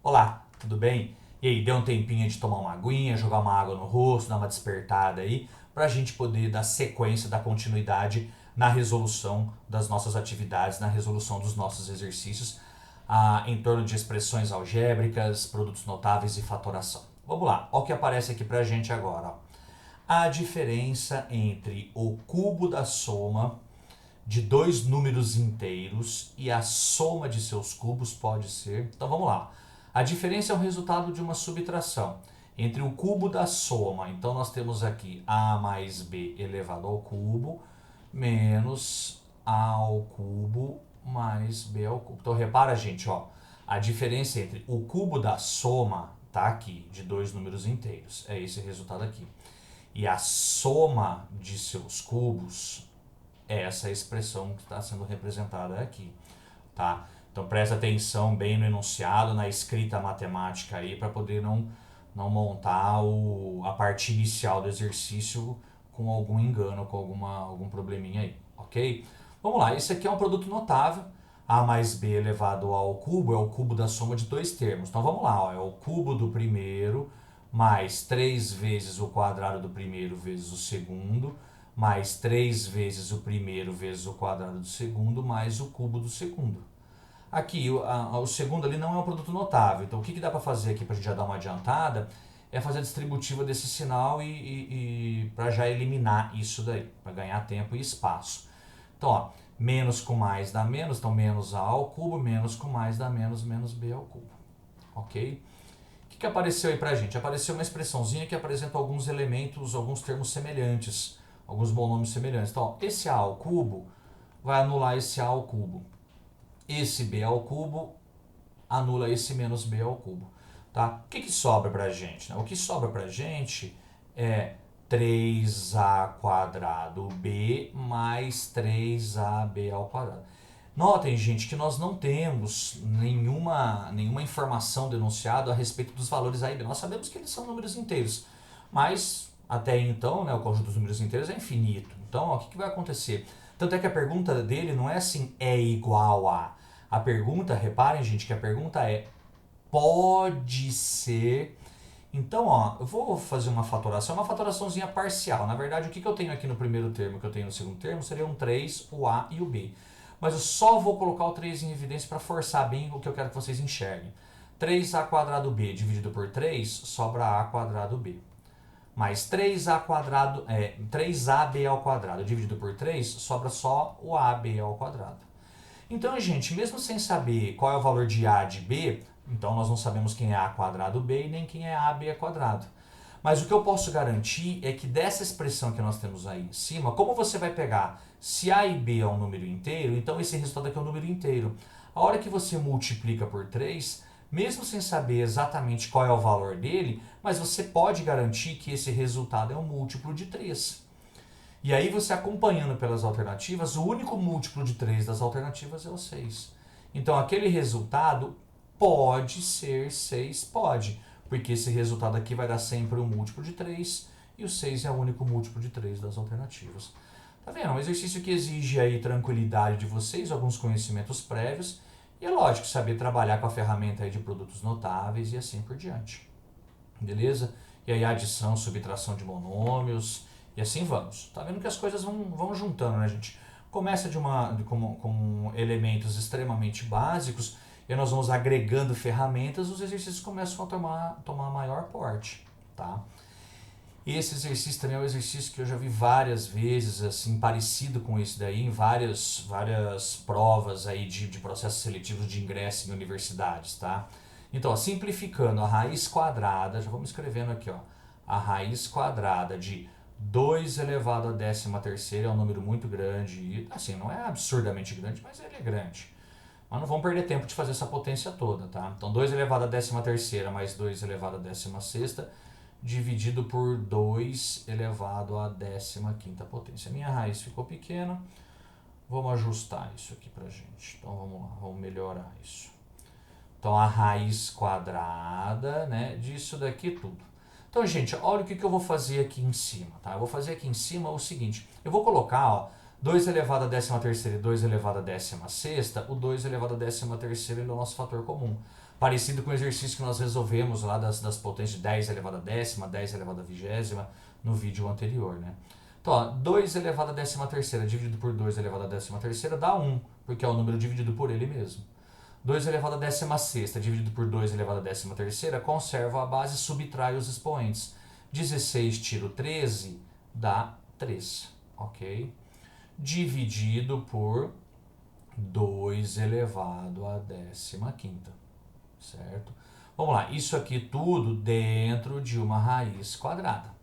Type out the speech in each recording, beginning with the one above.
Olá, tudo bem? E aí, deu um tempinho de tomar uma aguinha, jogar uma água no rosto, dar uma despertada aí, para a gente poder dar sequência, dar continuidade na resolução das nossas atividades, na resolução dos nossos exercícios em torno de expressões algébricas, produtos notáveis e fatoração. Vamos lá, olha o que aparece aqui para a gente agora. Ó. A diferença entre o cubo da soma de dois números inteiros e a soma de seus cubos pode ser... Então vamos lá. A diferença é o resultado de uma subtração entre o cubo da soma. Então nós temos aqui a mais b elevado ao cubo menos a ao cubo mais b ao cubo. Então repara, gente, ó, a diferença entre o cubo da soma, tá aqui, de dois números inteiros. É esse resultado aqui. E a soma de seus cubos é essa expressão que está sendo representada aqui, tá? Então presta atenção bem no enunciado, na escrita matemática aí, para poder não montar a parte inicial do exercício com algum engano, com algum probleminha aí, ok? Vamos lá, esse aqui é um produto notável. A mais b elevado ao cubo é o cubo da soma de dois termos. Então vamos lá, ó, é o cubo do primeiro mais 3 vezes o quadrado do primeiro vezes o segundo, mais 3 vezes o primeiro vezes o quadrado do segundo, mais o cubo do segundo. Aqui, o segundo ali não é um produto notável, então o que dá para fazer aqui para a gente já dar uma adiantada é fazer a distributiva desse sinal e para já eliminar isso daí, para ganhar tempo e espaço. Então, ó, menos com mais dá menos, então menos a ao cubo, menos com mais dá menos, menos b ao cubo. Ok? O que apareceu aí pra gente? Apareceu uma expressãozinha que apresenta alguns elementos, alguns termos semelhantes, alguns monômios semelhantes. Então, ó, esse a ao cubo vai anular esse a ao cubo. Esse b ao cubo anula esse menos b ao cubo. Tá? O que sobra pra gente? O que sobra pra gente é 3a quadrado b mais 3ab ao quadrado. Notem, gente, que nós não temos nenhuma informação denunciada a respeito dos valores A e B. Nós sabemos que eles são números inteiros, mas até então, né, o conjunto dos números inteiros é infinito. Então, ó, o que vai acontecer? Tanto é que a pergunta dele não é assim, é igual a. A pergunta, reparem, gente, que a pergunta é pode ser. Então, ó, eu vou fazer uma fatoraçãozinha parcial. Na verdade, o que eu tenho aqui no primeiro termo, o que eu tenho no segundo termo, seriam 3, o A e o B. Mas eu só vou colocar o 3 em evidência para forçar bem o que eu quero que vocês enxerguem. 3a quadrado b dividido por 3, sobra a quadrado b. Mais 3a quadrado, 3ab ao quadrado dividido por 3, sobra só o ab ao quadrado. Então, gente, mesmo sem saber qual é o valor de a de b, então nós não sabemos quem é a quadrado b e nem quem é ab quadrado. Mas o que eu posso garantir é que dessa expressão que nós temos aí em cima, como você vai pegar se a e b é um número inteiro, então esse resultado aqui é um número inteiro. A hora que você multiplica por 3, mesmo sem saber exatamente qual é o valor dele, mas você pode garantir que esse resultado é um múltiplo de 3. E aí você acompanhando pelas alternativas, o único múltiplo de 3 das alternativas é o 6. Então aquele resultado pode ser 6, pode. Porque esse resultado aqui vai dar sempre um múltiplo de 3 e o 6 é o único múltiplo de 3 das alternativas. Tá vendo? É um exercício que exige aí tranquilidade de vocês, alguns conhecimentos prévios e é lógico saber trabalhar com a ferramenta aí de produtos notáveis e assim por diante. Beleza? E aí adição, subtração de monômios e assim vamos. Tá vendo que as coisas vão juntando, né, gente? Começa com elementos extremamente básicos e nós vamos agregando ferramentas, os exercícios começam a tomar maior porte, tá? E esse exercício também é um exercício que eu já vi várias vezes, assim, parecido com esse daí, em várias provas aí de processos seletivos de ingresso em universidades, tá? Então, ó, simplificando, a raiz quadrada, já vamos escrevendo aqui, ó, a raiz quadrada de 2 elevado a 13ª é um número muito grande, e assim, não é absurdamente grande, mas ele é grande. Mas não vamos perder tempo de fazer essa potência toda, tá? Então 2 elevado a 13ª mais 2 elevado a 16ª dividido por 2 elevado a 15ª potência. Minha raiz ficou pequena, vamos ajustar isso aqui pra gente. Então vamos lá, vamos melhorar isso. Então a raiz quadrada, né, disso daqui tudo. Então, gente, olha o que eu vou fazer aqui em cima, tá? Eu vou fazer aqui em cima o seguinte, eu vou colocar, ó, 2 elevado a 13ª e 2 elevado a 16ª, o 2 elevado a 13ª é o nosso fator comum. Parecido com o exercício que nós resolvemos lá das potências de 10 elevado a décima, 10 elevado a vigésima, no vídeo anterior, né? Então, ó, 2 elevado a décima terceira dividido por 2 elevado a décima terceira dá 1, porque é o número dividido por ele mesmo. 2 elevado a décima sexta dividido por 2 elevado a décima terceira conserva a base e subtrai os expoentes. 16 tiro 13 dá 3, ok? Dividido por 2 elevado a décima quinta, certo? Vamos lá, isso aqui tudo dentro de uma raiz quadrada,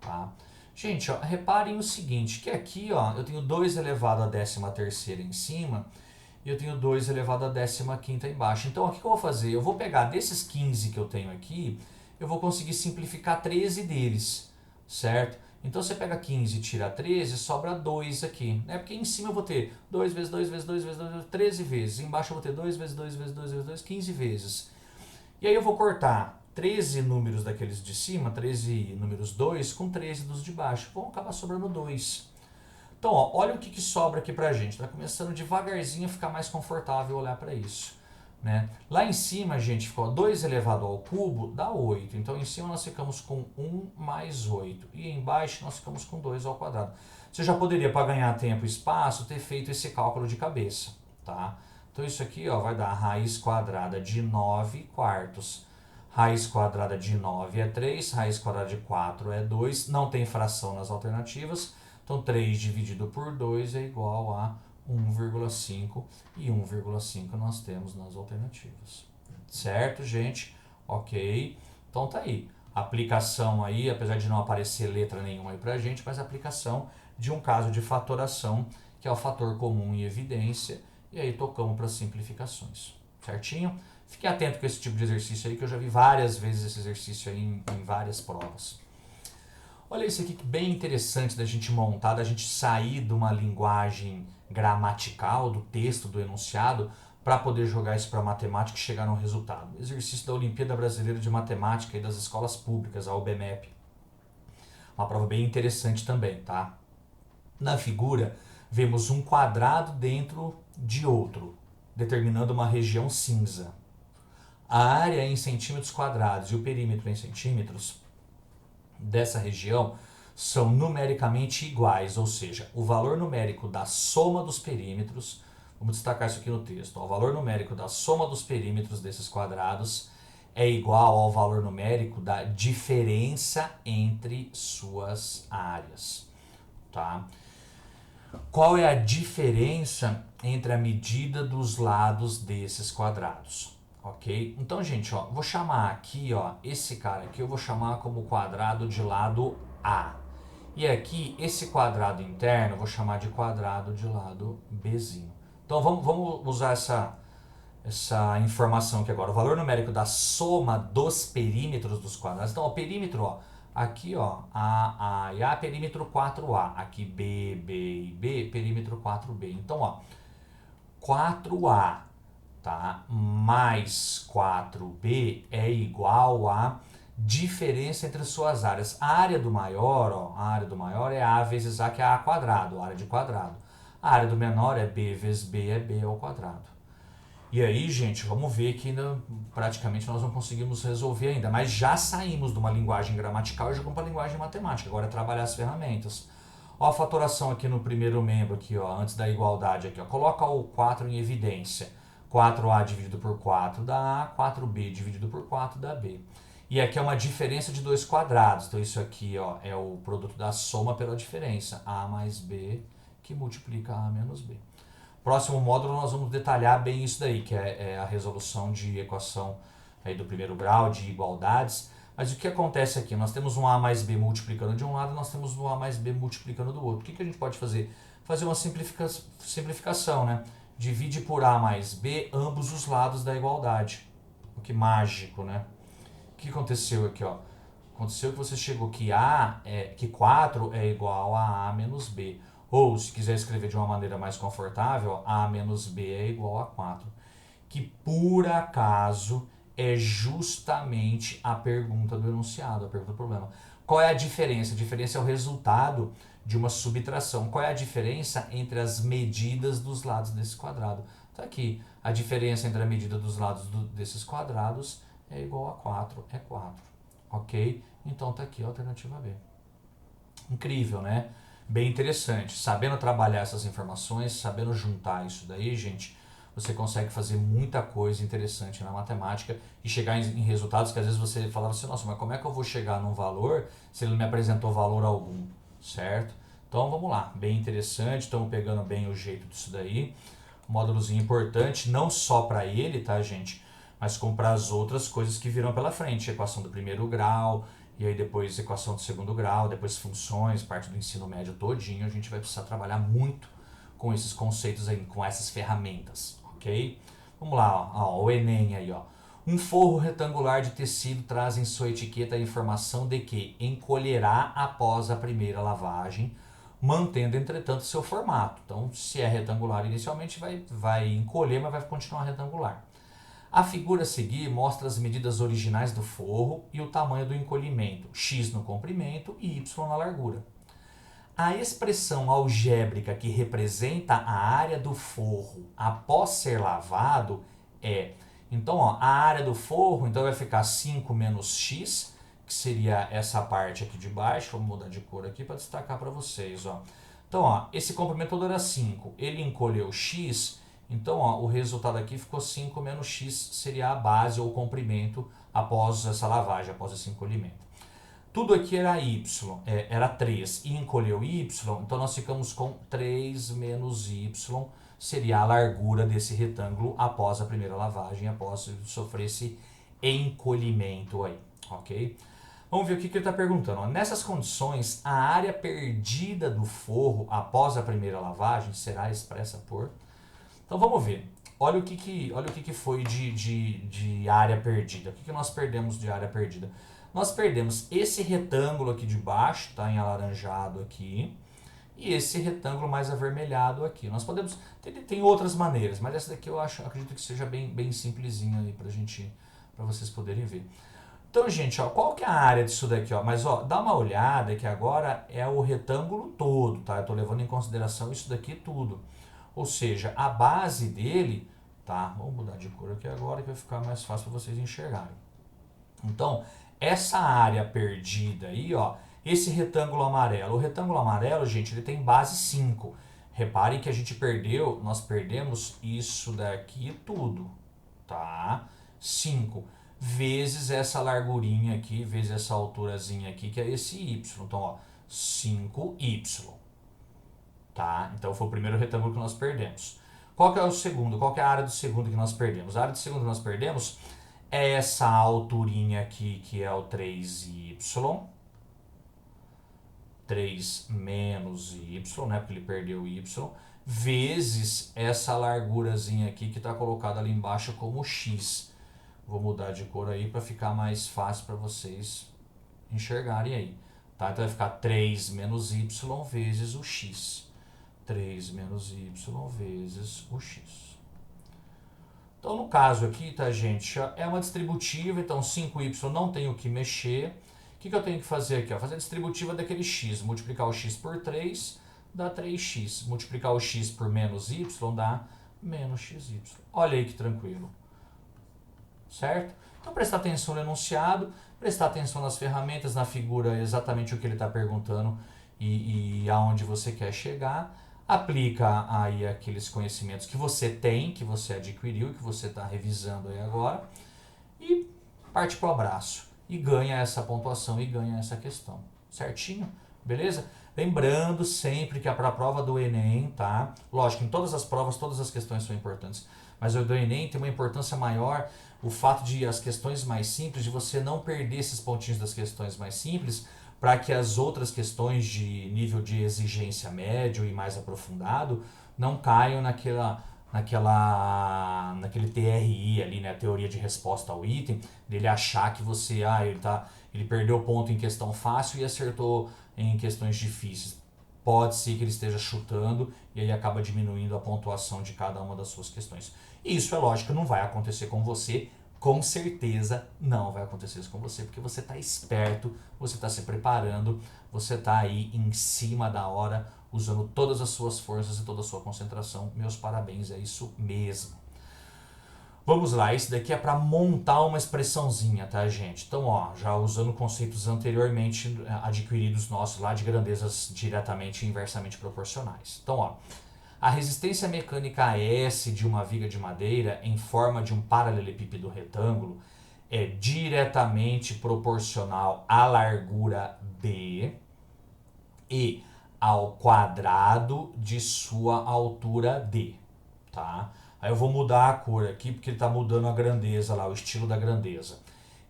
tá? Gente, ó, reparem o seguinte, que aqui ó, eu tenho 2 elevado a décima terceira em cima e eu tenho 2 elevado a décima quinta embaixo. Então, o que eu vou fazer? Eu vou pegar desses 15 que eu tenho aqui, eu vou conseguir simplificar 13 deles, certo? Então, você pega 15 e tira 13, sobra 2 aqui, né? Porque em cima eu vou ter 2 vezes 2 vezes 2 vezes 2, 13 vezes. Embaixo eu vou ter 2 vezes 2 vezes 2 vezes 2, 15 vezes. E aí eu vou cortar 13 números daqueles de cima, 13 números 2, com 13 dos de baixo. Vão acabar sobrando 2. Então, ó, olha o que sobra aqui pra gente. Tá começando devagarzinho a ficar mais confortável olhar para isso, né? Lá em cima, gente, ficou 2 elevado ao cubo, dá 8. Então, em cima nós ficamos com 1 mais 8. E embaixo nós ficamos com 2 ao quadrado. Você já poderia, para ganhar tempo e espaço, ter feito esse cálculo de cabeça, tá? Então, isso aqui ó, vai dar raiz quadrada de 9 quartos. Raiz quadrada de 9 é 3, raiz quadrada de 4 é 2. Não tem fração nas alternativas. Então, 3 dividido por 2 é igual a 1,5 e 1,5 nós temos nas alternativas. Certo, gente? Ok. Então, tá aí. Aplicação aí, apesar de não aparecer letra nenhuma aí pra gente, mas aplicação de um caso de fatoração, que é o fator comum em evidência, e aí tocamos para simplificações. Certinho? Fique atento com esse tipo de exercício aí, que eu já vi várias vezes esse exercício aí em várias provas. Olha isso aqui que bem interessante da gente montar, da gente sair de uma linguagem gramatical, do texto, do enunciado, para poder jogar isso para matemática e chegar no resultado. Exercício da Olimpíada Brasileira de Matemática e das Escolas Públicas, a OBMEP. Uma prova bem interessante também, tá? Na figura, vemos um quadrado dentro de outro, determinando uma região cinza. A área em centímetros quadrados e o perímetro em centímetros dessa região são numericamente iguais, ou seja, o valor numérico da soma dos perímetros, vamos destacar isso aqui no texto, ó, o valor numérico da soma dos perímetros desses quadrados é igual ao valor numérico da diferença entre suas áreas, tá? Qual é a diferença entre a medida dos lados desses quadrados? Ok? Então, gente, ó, vou chamar aqui, ó, esse cara aqui eu vou chamar como quadrado de lado A. E aqui, esse quadrado interno eu vou chamar de quadrado de lado Bzinho. Então, vamos usar essa informação aqui agora. O valor numérico da soma dos perímetros dos quadrados. Então, o perímetro, ó, aqui, ó, A e A, perímetro 4A. Aqui, B e B, perímetro 4B. Então, ó, 4A, tá, mais 4B é igual a diferença entre as suas áreas. A área do maior, ó, a área do maior é A vezes A, que é A quadrado, a área de quadrado. A área do menor é B vezes B, é B ao quadrado. E aí, gente, vamos ver que ainda, praticamente nós não conseguimos resolver ainda, mas já saímos de uma linguagem gramatical e jogamos para a linguagem matemática. Agora é trabalhar as ferramentas. Ó, a fatoração aqui no primeiro membro, aqui, ó, antes da igualdade. Aqui, ó, coloca o 4 em evidência. 4A dividido por 4 dá A, 4B dividido por 4 dá B. E aqui é uma diferença de dois quadrados. Então isso aqui ó, é o produto da soma pela diferença. A mais B que multiplica A menos B. Próximo módulo nós vamos detalhar bem isso daí, que é a resolução de equação aí do primeiro grau, de igualdades. Mas o que acontece aqui? Nós temos um A mais B multiplicando de um lado, nós temos um A mais B multiplicando do outro. O que a gente pode fazer? Fazer uma simplificação, né? Divide por A mais B ambos os lados da igualdade. O que mágico, né? O que aconteceu aqui, ó? Aconteceu que você chegou que que 4 é igual a A menos B. Ou, se quiser escrever de uma maneira mais confortável, A menos B é igual a 4. Que, por acaso, é justamente a pergunta do enunciado, a pergunta do problema. Qual é a diferença? A diferença é o resultado de uma subtração. Qual é a diferença entre as medidas dos lados desse quadrado? Tá aqui, a diferença entre a medida dos lados desses quadrados é igual a 4, é 4, ok? Então tá aqui a alternativa B. Incrível, né? Bem interessante. Sabendo trabalhar essas informações, sabendo juntar isso daí, gente, você consegue fazer muita coisa interessante na matemática e chegar em resultados que às vezes você falava assim, nossa, mas como é que eu vou chegar num valor se ele não me apresentou valor algum, certo? Então vamos lá, bem interessante, estamos pegando bem o jeito disso daí. Um módulozinho importante, não só para ele, tá, gente? Mas como para as outras coisas que virão pela frente. Equação do primeiro grau, e aí depois equação do segundo grau, depois funções, parte do ensino médio todinho. A gente vai precisar trabalhar muito com esses conceitos aí, com essas ferramentas, ok? Vamos lá, ó, o Enem aí, ó. Um forro retangular de tecido traz em sua etiqueta a informação de que encolherá após a primeira lavagem, mantendo, entretanto, seu formato. Então, se é retangular inicialmente, vai encolher, mas vai continuar retangular. A figura a seguir mostra as medidas originais do forro e o tamanho do encolhimento, x no comprimento e y na largura. A expressão algébrica que representa a área do forro após ser lavado é... Então, ó, a área do forro então vai ficar 5 menos x, que seria essa parte aqui de baixo. Vamos mudar de cor aqui para destacar para vocês. Ó. Então, ó, esse comprimento todo era 5. Ele encolheu x, então ó, o resultado aqui ficou 5 menos x, seria a base ou o comprimento após essa lavagem, após esse encolhimento. Tudo aqui era y, era 3, e encolheu y, então nós ficamos com 3 menos y, seria a largura desse retângulo após a primeira lavagem, após sofrer esse encolhimento aí, ok? Vamos ver o que ele está perguntando. Nessas condições, a área perdida do forro após a primeira lavagem será expressa por... Então vamos ver. Olha o que foi de área perdida. O que nós perdemos de área perdida? Nós perdemos esse retângulo aqui de baixo, tá em alaranjado aqui, e esse retângulo mais avermelhado aqui. Nós podemos... Tem outras maneiras, mas essa daqui eu acredito que seja bem simplesinha aí para vocês poderem ver. Então, gente, ó, qual que é a área disso daqui? Ó? Mas ó, dá uma olhada que agora é o retângulo todo, tá? Eu estou levando em consideração isso daqui tudo. Ou seja, a base dele, tá? Vamos mudar de cor aqui agora que vai ficar mais fácil para vocês enxergarem. Então, essa área perdida aí, ó, esse retângulo amarelo. O retângulo amarelo, gente, ele tem base 5. Reparem que nós perdemos isso daqui tudo, tá? 5 vezes essa largurinha aqui, vezes essa alturazinha aqui, que é esse y. Então, ó, 5y. Tá? Então, foi o primeiro retângulo que nós perdemos. Qual que é o segundo? Qual que é a área do segundo que nós perdemos? A área do segundo que nós perdemos é essa alturinha aqui, que é o 3y. 3 menos y, né? Porque ele perdeu y. Vezes essa largurazinha aqui, que está colocada ali embaixo como x. Vou mudar de cor aí para ficar mais fácil para vocês enxergarem aí. Tá? Então vai ficar 3 menos y vezes o x. 3 menos y vezes o x. Então no caso aqui, tá, gente, é uma distributiva, então 5y não tenho o que mexer. O que eu tenho que fazer aqui? Ó? Fazer a distributiva daquele x. Multiplicar o x por 3 dá 3x. Multiplicar o x por menos y dá menos xy. Olha aí que tranquilo. Certo? Então prestar atenção no enunciado, prestar atenção nas ferramentas, na figura, exatamente o que ele está perguntando e aonde você quer chegar. Aplica aí aqueles conhecimentos que você tem, que você adquiriu, que você está revisando aí agora e parte para o abraço e ganha essa pontuação e ganha essa questão. Certinho? Beleza? Lembrando sempre que para a prova do Enem, tá? Lógico, em todas as provas, todas as questões são importantes. Mas o do Enem tem uma importância maior o fato de as questões mais simples, de você não perder esses pontinhos das questões mais simples, para que as outras questões de nível de exigência médio e mais aprofundado não caiam naquele TRI ali, né, teoria de resposta ao item, dele achar que você, ele perdeu ponto em questão fácil e acertou em questões difíceis. Pode ser que ele esteja chutando e aí acaba diminuindo a pontuação de cada uma das suas questões. E isso é lógico, não vai acontecer com você com certeza não vai acontecer isso com você, porque você está esperto, você está se preparando, você está aí em cima da hora, usando todas as suas forças e toda a sua concentração. Meus parabéns, é isso mesmo. Vamos lá, isso daqui é para montar uma expressãozinha, tá, gente? Então, ó, já usando conceitos anteriormente adquiridos nossos lá de grandezas diretamente e inversamente proporcionais. Então, ó, a resistência mecânica S de uma viga de madeira em forma de um paralelepípedo retângulo é diretamente proporcional à largura B e ao quadrado de sua altura D, tá? Aí eu vou mudar a cor aqui porque ele está mudando a grandeza lá, o estilo da grandeza.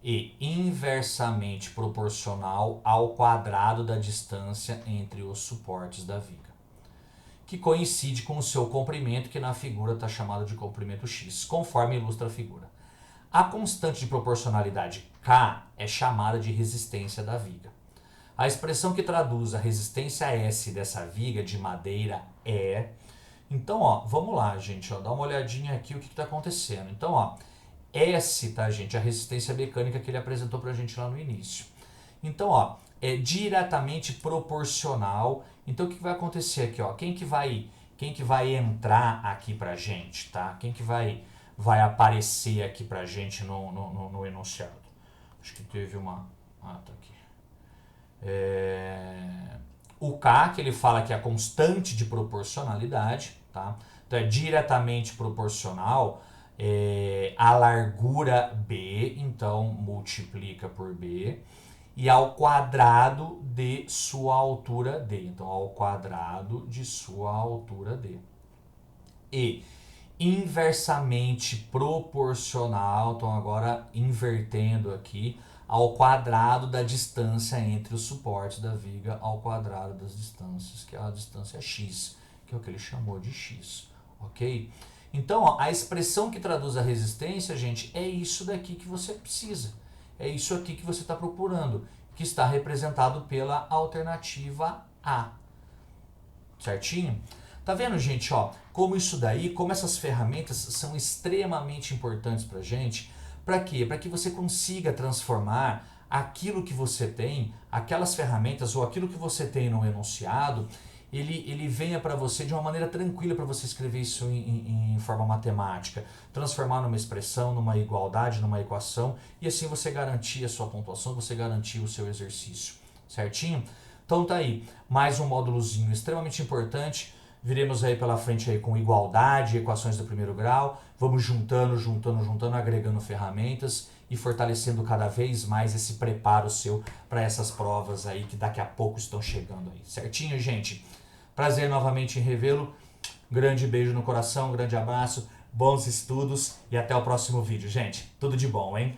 E inversamente proporcional ao quadrado da distância entre os suportes da viga, que coincide com o seu comprimento, que na figura está chamado de comprimento X, conforme ilustra a figura. A constante de proporcionalidade K é chamada de resistência da viga. A expressão que traduz a resistência S dessa viga de madeira é... Então, ó, vamos lá, gente, ó, dá uma olhadinha aqui o que está acontecendo. Então, ó, S, tá, gente, a resistência mecânica que ele apresentou pra gente lá no início. Então, ó, é diretamente proporcional. Então, o que vai acontecer aqui, ó? Quem que vai entrar aqui pra gente, tá? Quem que vai aparecer aqui pra gente no enunciado? Acho que teve uma... Ah, tá aqui. O K, que ele fala que é a constante de proporcionalidade, tá? Então, é diretamente proporcional à largura B, então multiplica por B, e ao quadrado de sua altura D. Então, ao quadrado de sua altura D. E inversamente proporcional, então agora invertendo aqui, ao quadrado da distância entre os suportes da viga ao quadrado das distâncias, que é a distância x, que é o que ele chamou de x, ok? Então, ó, a expressão que traduz a resistência, gente, é isso daqui que você precisa. É isso aqui que você está procurando, que está representado pela alternativa A. Certinho? Tá vendo, gente, ó, como isso daí, como essas ferramentas são extremamente importantes pra gente. Para quê? Para que você consiga transformar aquilo que você tem, aquelas ferramentas ou aquilo que você tem no enunciado, ele venha para você de uma maneira tranquila para você escrever isso em forma matemática, transformar numa expressão, numa igualdade, numa equação, e assim você garantir a sua pontuação, você garantir o seu exercício, certinho? Então tá aí, mais um módulozinho extremamente importante. Viremos aí pela frente aí com igualdade, equações do primeiro grau, vamos juntando, agregando ferramentas e fortalecendo cada vez mais esse preparo seu para essas provas aí que daqui a pouco estão chegando aí. Certinho, gente? Prazer novamente em revê-lo. Grande beijo no coração, grande abraço, bons estudos e até o próximo vídeo, gente. Tudo de bom, hein?